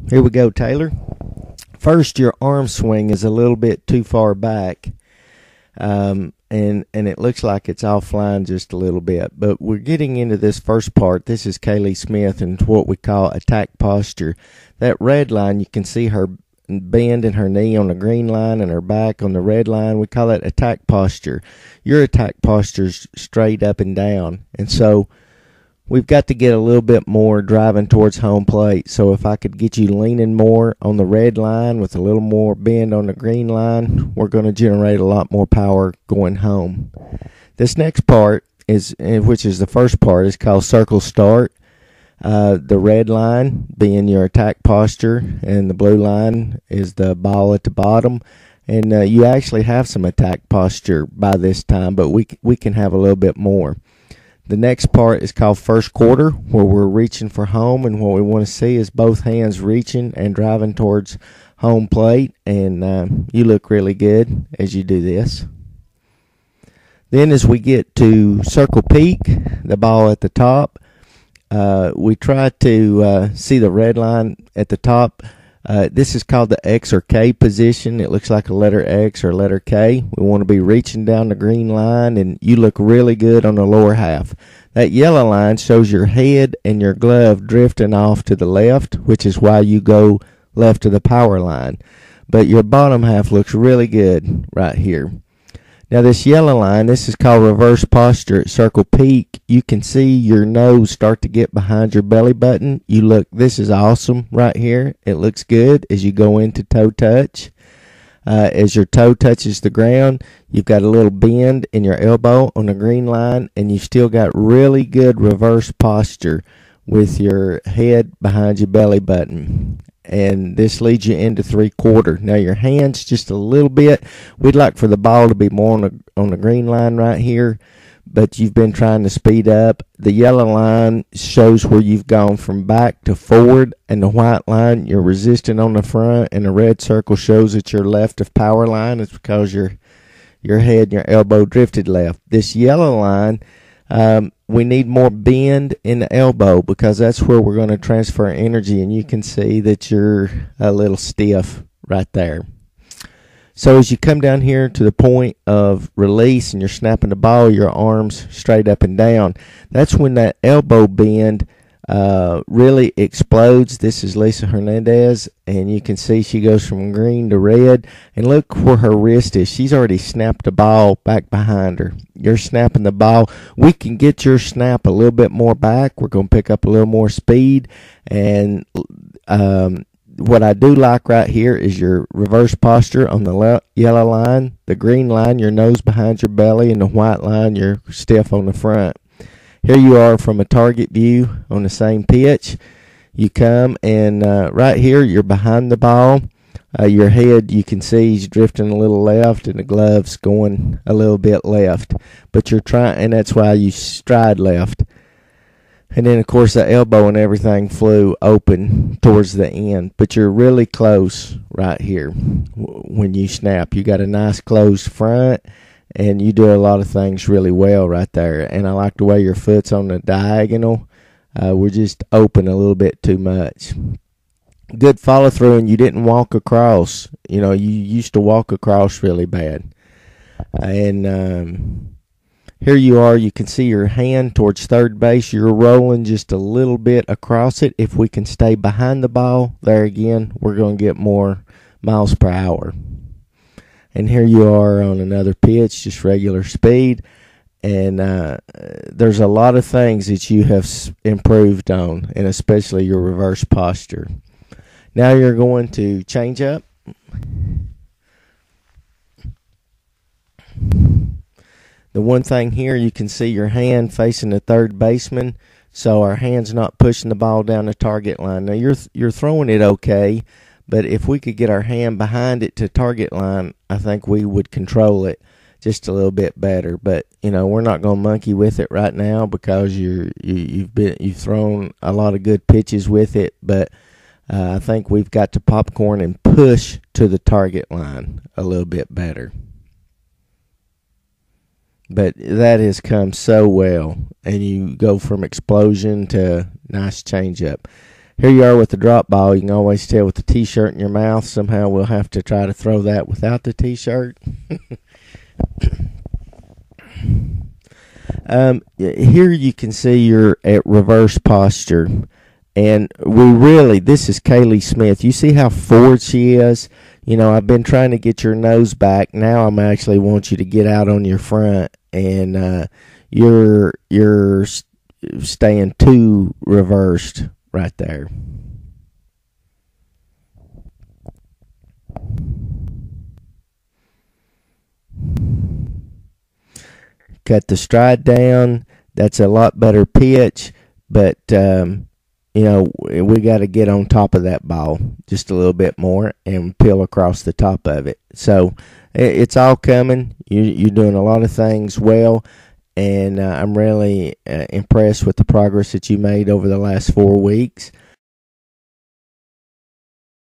Here we go, Taylor. First, your arm swing is a little bit too far back, and it looks like it's offline just a little bit. But we're getting into this first part. This is Kaylee Smith and what we call attack posture. That red line, you can see her bend in her knee on the green line and her back on the red line. We call it attack posture. Your attack posture is straight up and down, and so we've got to get a little bit more driving towards home plate. So if I could get you leaning more on the red line with a little more bend on the green line, we're going to generate a lot more power going home. This next part is, which is the first part, is called circle start. The red line being your attack posture, and the blue line is the ball at the bottom. And you actually have some attack posture by this time, but we can have a little bit more. The next part is called first quarter, where we're reaching for home, and what we want to see is both hands reaching and driving towards home plate, and you look really good as you do this. Then as we get to circle peak, the ball at the top, we try to see the red line at the top. This is called the X or K position. It looks like a letter X or letter K. We want to be reaching down the green line, and you look really good on the lower half. That yellow line shows your head and your glove drifting off to the left, which is why you go left of the power line. But your bottom half looks really good right here. Now this yellow line, this is called reverse posture at circle peak. You can see your nose start to get behind your belly button. You look, this is awesome right here. It looks good as you go into toe touch. As your toe touches the ground, you've got a little bend in your elbow on the green line, and you've still got really good reverse posture with your head behind your belly button. And this leads you into three quarter. Now your hands just a little bit. We'd like for the ball to be more on the green line right here, but you've been trying to speed up. The yellow line shows where you've gone from back to forward, and the white line you're resisting on the front, and the red circle shows that you're left of power line. It's because your head and your elbow drifted left. This yellow line, we need more bend in the elbow because that's where we're going to transfer energy, and you can see that you're a little stiff right there. So as you come down here to the point of release and you're snapping the ball, your arms straight up and down, that's when that elbow bend really explodes. This is Lisa Hernandez, and you can see she goes from green to red, and look where her wrist is. She's already snapped the ball back behind her. You're snapping the ball. We can get your snap a little bit more back. We're going to pick up a little more speed, and what I do like right here is your reverse posture on the yellow line, the green line, your nose behind your belly, and the white line, you're stiff on the front. Here you are from a target view on the same pitch. You come, and right here you're behind the ball. Your head, you can see, is drifting a little left, and the glove's going a little bit left. But you're trying, and that's why you stride left. And then, of course, the elbow and everything flew open towards the end. But you're really close right here when you snap. You got a nice closed front, and you do a lot of things really well right there. And I like the way your foot's on the diagonal. We're just open a little bit too much. Good follow through, and you didn't walk across. You know, you used to walk across really bad. And here you are. You can see your hand towards third base. You're rolling just a little bit across it. If we can stay behind the ball, there again, we're going to get more miles per hour. And here you are on another pitch, just regular speed. And there's a lot of things that you have improved on, and especially your reverse posture. Now you're going to change up. The one thing here, you can see your hand facing the third baseman, so our hand's not pushing the ball down the target line. Now you're throwing it okay, but if we could get our hand behind it to target line, I think we would control it just a little bit better. But you know, we're not going to monkey with it right now because you've thrown a lot of good pitches with it. But I think we've got to popcorn and push to the target line a little bit better. But that has come so well, and you go from explosion to nice changeup. here you are with the drop ball. You can always tell with the t-shirt in your mouth. Somehow we'll have to try to throw that without the t-shirt. Here you can see you're at reverse posture. And this is Kaylee Smith. You see how forward she is? You know, I've been trying to get your nose back. Now I'm actually want you to get out on your front, and you're staying too reversed right there. Cut the stride down. That's a lot better pitch, but you know, we got to get on top of that ball just a little bit more and peel across the top of it. So it's all coming. You're doing a lot of things well, and I'm really impressed with the progress that you made over the last 4 weeks.